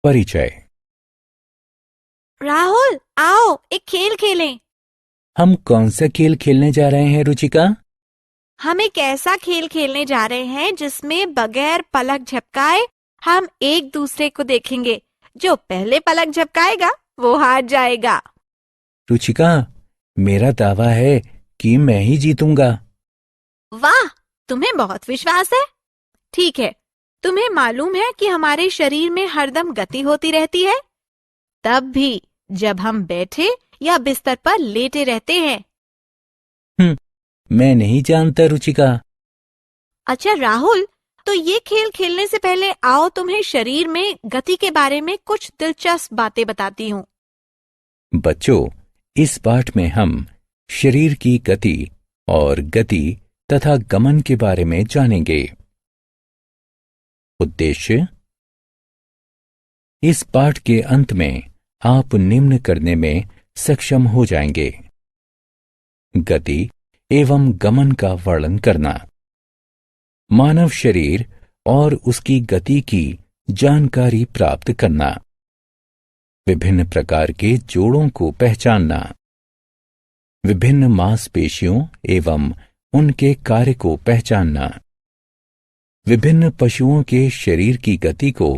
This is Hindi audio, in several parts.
परिचय। राहुल, आओ एक खेल खेलें। हम कौन सा खेल खेलने जा रहे हैं रुचिका? हम एक ऐसा खेल खेलने जा रहे हैं जिसमें बगैर पलक झपकाए हम एक दूसरे को देखेंगे। जो पहले पलक झपकाएगा वो हार जाएगा। रुचिका, मेरा दावा है कि मैं ही जीतूंगा। वाह, तुम्हें बहुत विश्वास है। ठीक है, तुम्हें मालूम है कि हमारे शरीर में हरदम गति होती रहती है, तब भी जब हम बैठे या बिस्तर पर लेटे रहते हैं। मैं नहीं जानता रुचिका। अच्छा राहुल, तो ये खेल खेलने से पहले आओ तुम्हें शरीर में गति के बारे में कुछ दिलचस्प बातें बताती हूँ। बच्चों, इस पाठ में हम शरीर की गति और गति तथा गमन के बारे में जानेंगे। उद्देश्य: इस पाठ के अंत में आप निम्न करने में सक्षम हो जाएंगे: गति एवं गमन का वर्णन करना, मानव शरीर और उसकी गति की जानकारी प्राप्त करना, विभिन्न प्रकार के जोड़ों को पहचानना, विभिन्न मांसपेशियों एवं उनके कार्य को पहचानना, विभिन्न पशुओं के शरीर की गति को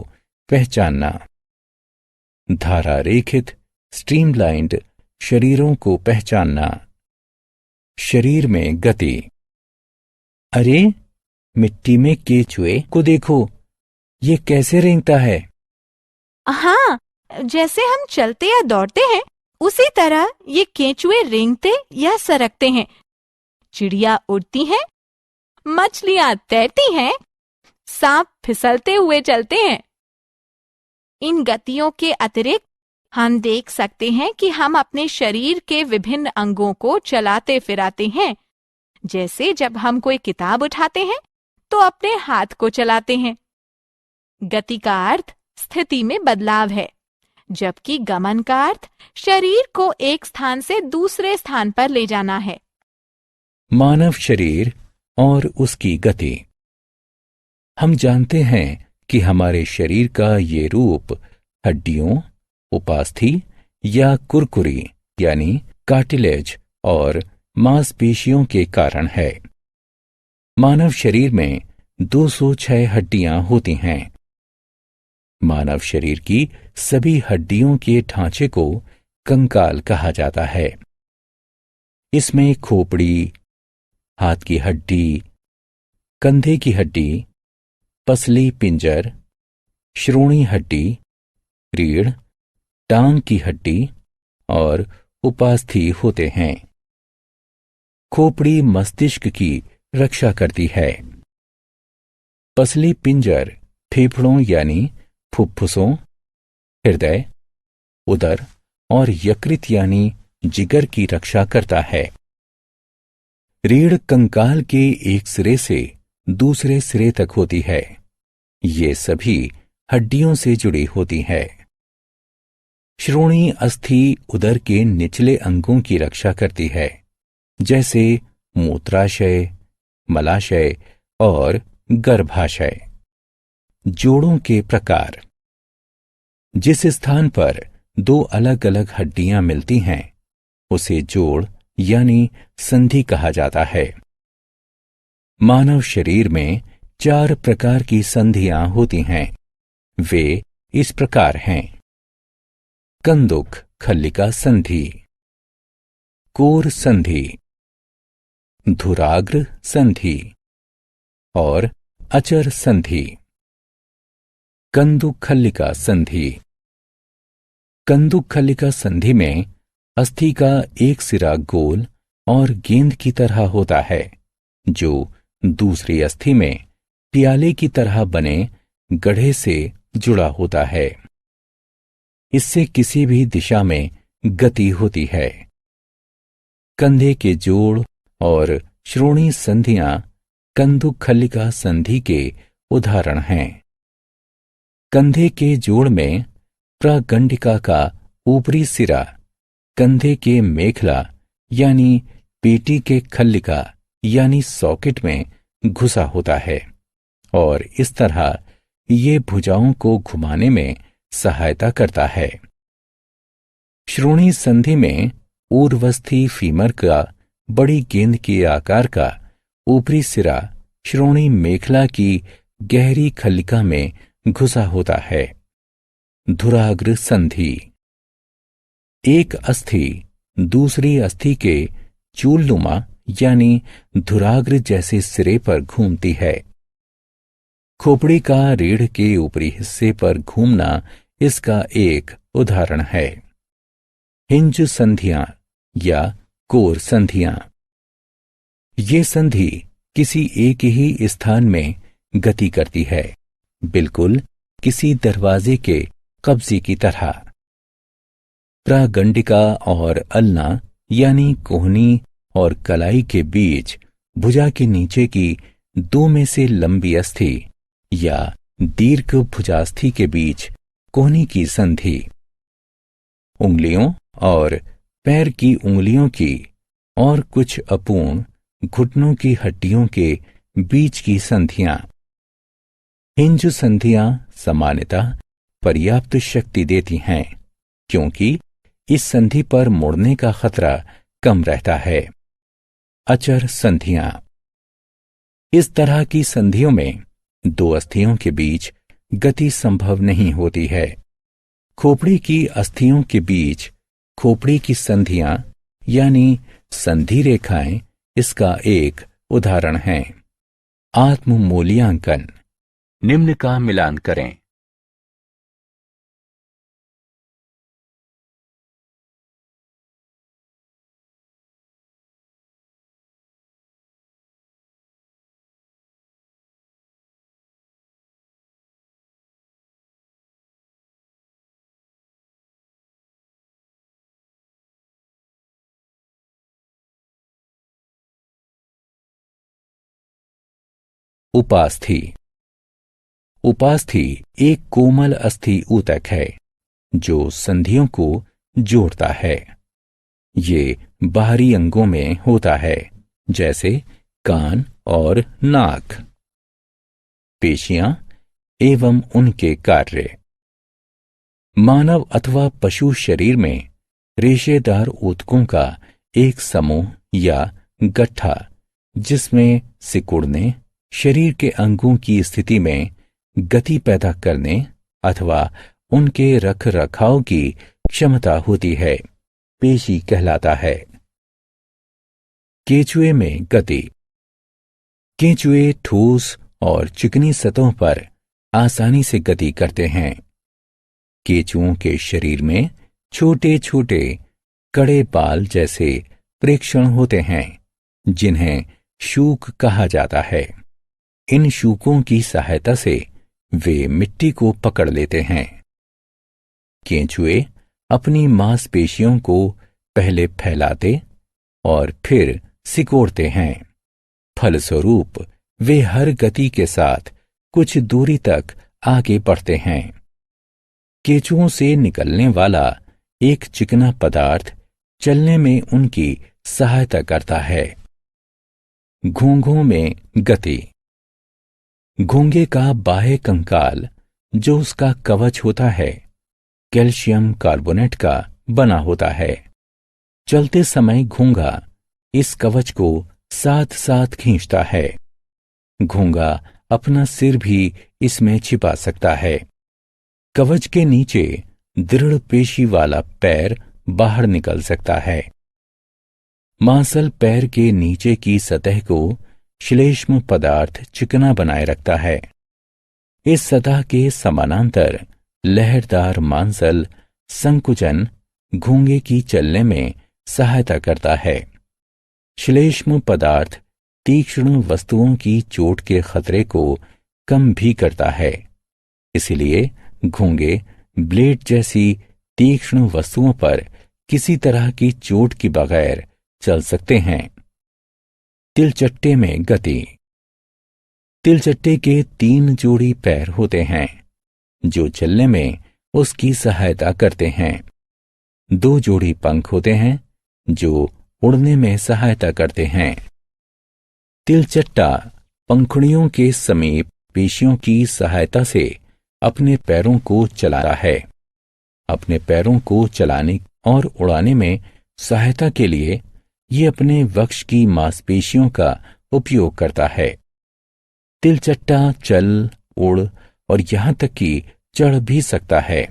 पहचानना, धारा रेखित स्ट्रीमलाइन्ड शरीरों को पहचानना, शरीर में गति। अरे, मिट्टी में केचुए को देखो, ये कैसे रेंगता है। हाँ, जैसे हम चलते या दौड़ते हैं उसी तरह ये केंचुए रेंगते या सरकते हैं। चिड़िया उड़ती हैं, मछलियां तैरती हैं, सांप फिसलते हुए चलते हैं। इन गतियों के अतिरिक्त हम देख सकते हैं कि हम अपने शरीर के विभिन्न अंगों को चलाते फिराते हैं। जैसे जब हम कोई किताब उठाते हैं तो अपने हाथ को चलाते हैं। गति का अर्थ स्थिति में बदलाव है, जबकि गमन का अर्थ शरीर को एक स्थान से दूसरे स्थान पर ले जाना है। मानव शरीर और उसकी गति। हम जानते हैं कि हमारे शरीर का ये रूप हड्डियों, उपास्थि या कुरकुरी यानी कार्टिलेज और मांसपेशियों के कारण है। मानव शरीर में 206 हड्डियां होती हैं। मानव शरीर की सभी हड्डियों के ढांचे को कंकाल कहा जाता है। इसमें खोपड़ी, हाथ की हड्डी, कंधे की हड्डी, पसली पिंजर, श्रोणी हड्डी, रीढ़, टांग की हड्डी और उपास्थि होते हैं। खोपड़ी मस्तिष्क की रक्षा करती है। पसली पिंजर फेफड़ों यानी फुफ्फुसों, हृदय, उदर और यकृत यानी जिगर की रक्षा करता है। रीढ़ कंकाल के एक सिरे से दूसरे सिरे तक होती है। ये सभी हड्डियों से जुड़ी होती है। श्रोणी अस्थि उदर के निचले अंगों की रक्षा करती है, जैसे मूत्राशय, मलाशय और गर्भाशय। जोड़ों के प्रकार। जिस स्थान पर दो अलग अलग हड्डियां मिलती हैं उसे जोड़ यानी संधि कहा जाता है। मानव शरीर में 4 प्रकार की संधियां होती हैं। वे इस प्रकार हैं: कंदुक खल्लिका संधि, कोर संधि, धुराग्र संधि और अचर संधि। कंदुक खल्लिका संधि। कंदुक खल्लिका संधि में अस्थि का एक सिरा गोल और गेंद की तरह होता है, जो दूसरी अस्थि में प्याले की तरह बने गढ़े से जुड़ा होता है। इससे किसी भी दिशा में गति होती है। कंधे के जोड़ और श्रोणी संधियां कंदुक खल्लिका संधि के उदाहरण हैं। कंधे के जोड़ में प्रागंडिका का ऊपरी सिरा कंधे के मेखला यानी पेटी के खल्लिका यानी सॉकेट में घुसा होता है और इस तरह ये भुजाओं को घुमाने में सहायता करता है। श्रोणि संधि में ऊर्वस्थी फीमर का बड़ी गेंद के आकार का ऊपरी सिरा श्रोणि मेखला की गहरी खल्लिका में घुसा होता है। धुराग्र संधि। एक अस्थि दूसरी अस्थि के चूलनुमा यानी धुराग्र जैसे सिरे पर घूमती है। खोपड़ी का रीढ़ के ऊपरी हिस्से पर घूमना इसका एक उदाहरण है। हिंज संधियां या कोर संधियां। ये संधि किसी एक ही स्थान में गति करती है, बिल्कुल किसी दरवाजे के कब्जे की तरह। प्रागंडिका और अल्ना यानी कोहनी और कलाई के बीच भुजा के नीचे की दो में से लंबी अस्थि या दीर्घ भुजास्थि के बीच कोहनी की संधि। उंगलियों और पैर की उंगलियों की और कुछ अपूर्ण घुटनों की हड्डियों के बीच की संधियां। हिंज संधियां सामान्यतः पर्याप्त शक्ति देती हैं, क्योंकि इस संधि पर मुड़ने का खतरा कम रहता है। अचर संधियां। इस तरह की संधियों में दो अस्थियों के बीच गति संभव नहीं होती है। खोपड़ी की अस्थियों के बीच खोपड़ी की संधियां यानी संधि रेखाएं इसका एक उदाहरण है। आत्म मूल्यांकन। निम्न का मिलान करें। उपास्थि। उपास्थि एक कोमल अस्थि ऊतक है जो संधियों को जोड़ता है। ये बाहरी अंगों में होता है, जैसे कान और नाक। पेशियां एवं उनके कार्य। मानव अथवा पशु शरीर में रेशेदार ऊतकों का एक समूह या गट्ठा, जिसमें सिकुड़ने, शरीर के अंगों की स्थिति में गति पैदा करने अथवा उनके रख रखाव की क्षमता होती है, पेशी कहलाता है। केंचुए में गति। केंचुए ठोस और चिकनी सतहों पर आसानी से गति करते हैं। केंचुओं के शरीर में छोटे छोटे कड़े बाल जैसे प्रेक्षण होते हैं, जिन्हें शूक कहा जाता है। इन शूकों की सहायता से वे मिट्टी को पकड़ लेते हैं। केंचुए अपनी मांसपेशियों को पहले फैलाते और फिर सिकोड़ते हैं। फलस्वरूप वे हर गति के साथ कुछ दूरी तक आगे बढ़ते हैं। केंचुओं से निकलने वाला एक चिकना पदार्थ चलने में उनकी सहायता करता है। घोंघों में गति। घोंघे का बाह्य कंकाल, जो उसका कवच होता है, कैल्शियम कार्बोनेट का बना होता है। चलते समय घोंघा इस कवच को साथ साथ खींचता है। घोंघा अपना सिर भी इसमें छिपा सकता है। कवच के नीचे दृढ़ पेशी वाला पैर बाहर निकल सकता है। मांसल पैर के नीचे की सतह को श्लेष्म पदार्थ चिकना बनाए रखता है। इस सतह के समानांतर लहरदार मांसल संकुचन घोंघे की चलने में सहायता करता है। श्लेष्म पदार्थ तीक्ष्ण वस्तुओं की चोट के खतरे को कम भी करता है। इसलिए घोंघे ब्लेड जैसी तीक्ष्ण वस्तुओं पर किसी तरह की चोट के बगैर चल सकते हैं। तिलचट्टे में गति। तिलचट्टे के 3 जोड़ी पैर होते हैं, जो चलने में उसकी सहायता करते हैं। 2 जोड़ी पंख होते हैं, जो उड़ने में सहायता करते हैं। तिलचट्टा पंखुड़ियों के समीप पेशियों की सहायता से अपने पैरों को चलाता है। अपने पैरों को चलाने और उड़ाने में सहायता के लिए ये अपने वक्ष की मांसपेशियों का उपयोग करता है। तिलचट्टा चल, उड़ और यहां तक कि चढ़ भी सकता है।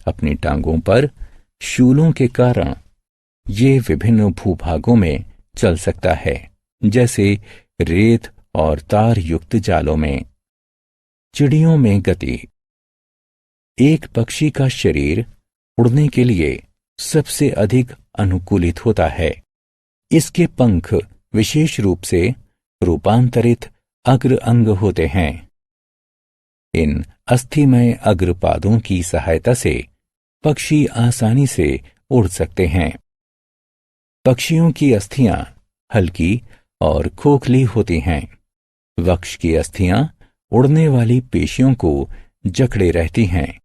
अपनी टांगों पर शूलों के कारण ये विभिन्न भूभागों में चल सकता है, जैसे रेत और तार युक्त जालों में। चिड़ियों में गति। एक पक्षी का शरीर उड़ने के लिए सबसे अधिक अनुकूलित होता है। इसके पंख विशेष रूप से रूपांतरित अग्र अंग होते हैं। इन अस्थिमय अग्रपादों की सहायता से पक्षी आसानी से उड़ सकते हैं। पक्षियों की अस्थियां हल्की और खोखली होती हैं। वक्ष की अस्थियां उड़ने वाली पेशियों को जकड़े रहती हैं।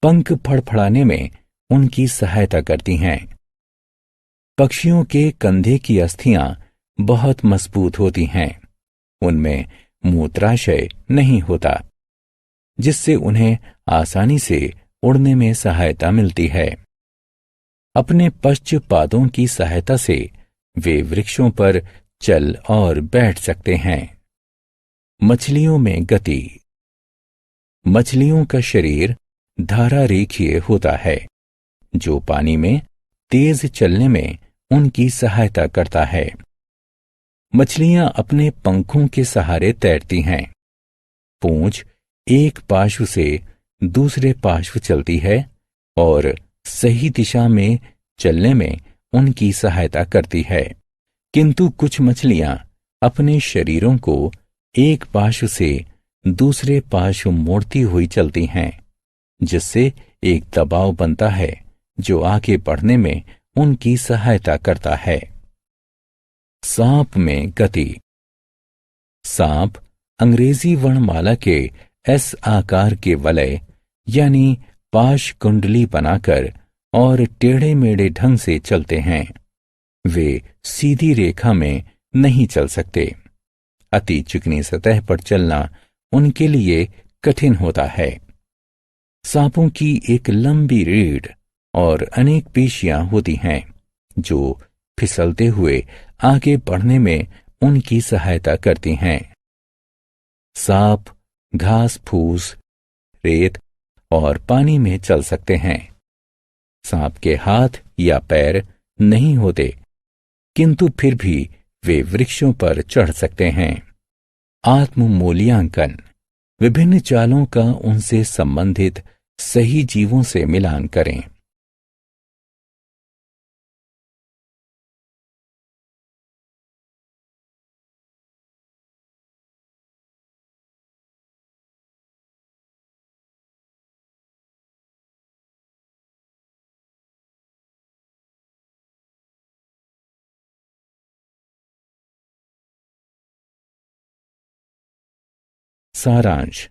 पंख फड़फड़ाने में उनकी सहायता करती हैं। पक्षियों के कंधे की अस्थियां बहुत मजबूत होती हैं। उनमें मूत्राशय नहीं होता, जिससे उन्हें आसानी से उड़ने में सहायता मिलती है। अपने पश्च पादों की सहायता से वे वृक्षों पर चल और बैठ सकते हैं। मछलियों में गति। मछलियों का शरीर धारा रेखीय होता है, जो पानी में तेज चलने में उनकी सहायता करता है। मछलियां अपने पंखों के सहारे तैरती हैं। पूंछ एक पार्श्व से दूसरे पार्श्व चलती है और सही दिशा में चलने में उनकी सहायता करती है। किंतु कुछ मछलियां अपने शरीरों को एक पार्श्व से दूसरे पार्श्व मोड़ती हुई चलती हैं, जिससे एक दबाव बनता है जो आगे बढ़ने में उनकी सहायता करता है। सांप में गति। सांप अंग्रेजी वर्णमाला के एस आकार के वलय यानी पाश कुंडली बनाकर और टेढ़े मेढ़े ढंग से चलते हैं। वे सीधी रेखा में नहीं चल सकते। अति चिकनी सतह पर चलना उनके लिए कठिन होता है। सांपों की एक लंबी रीढ़ और अनेक पेशियां होती हैं, जो फिसलते हुए आगे बढ़ने में उनकी सहायता करती हैं। सांप घास फूस, रेत और पानी में चल सकते हैं। सांप के हाथ या पैर नहीं होते, किंतु फिर भी वे वृक्षों पर चढ़ सकते हैं। आत्म मूल्यांकन। विभिन्न चालों का उनसे संबंधित सही जीवों से मिलान करें। सारांश।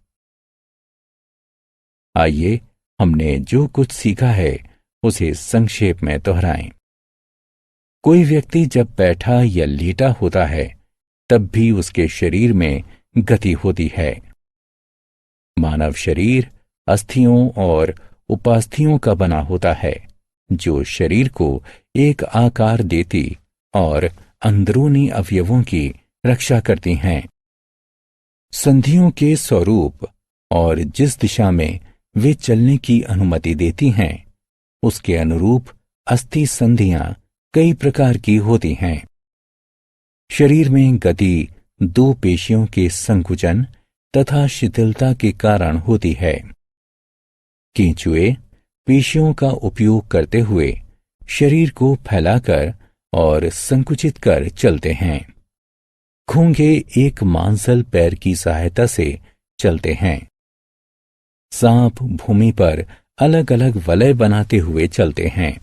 आइए हमने जो कुछ सीखा है उसे संक्षेप में दोहराएं। कोई व्यक्ति जब बैठा या लेटा होता है तब भी उसके शरीर में गति होती है। मानव शरीर अस्थियों और उपास्थियों का बना होता है, जो शरीर को एक आकार देती और अंदरूनी अवयवों की रक्षा करती हैं। संधियों के स्वरूप और जिस दिशा में वे चलने की अनुमति देती हैं, उसके अनुरूप अस्थि संधियां कई प्रकार की होती हैं। शरीर में गति दो पेशियों के संकुचन तथा शिथिलता के कारण होती है। केंचुए पेशियों का उपयोग करते हुए शरीर को फैलाकर और संकुचित कर चलते हैं। घोंघे एक मांसल पैर की सहायता से चलते हैं। सांप भूमि पर अलग अलग वलय बनाते हुए चलते हैं।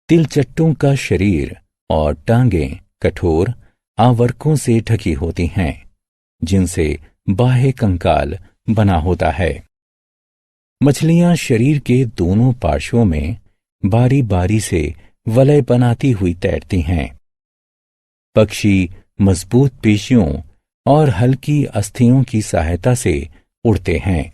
तिलचट्टों का शरीर और टांगें कठोर आवर्कों से ढकी होती हैं, जिनसे बाह्य कंकाल बना होता है। मछलियां शरीर के दोनों पार्श्वों में बारी बारी से वलय बनाती हुई तैरती हैं। पक्षी मजबूत पेशियों और हल्की अस्थियों की सहायता से उड़ते हैं।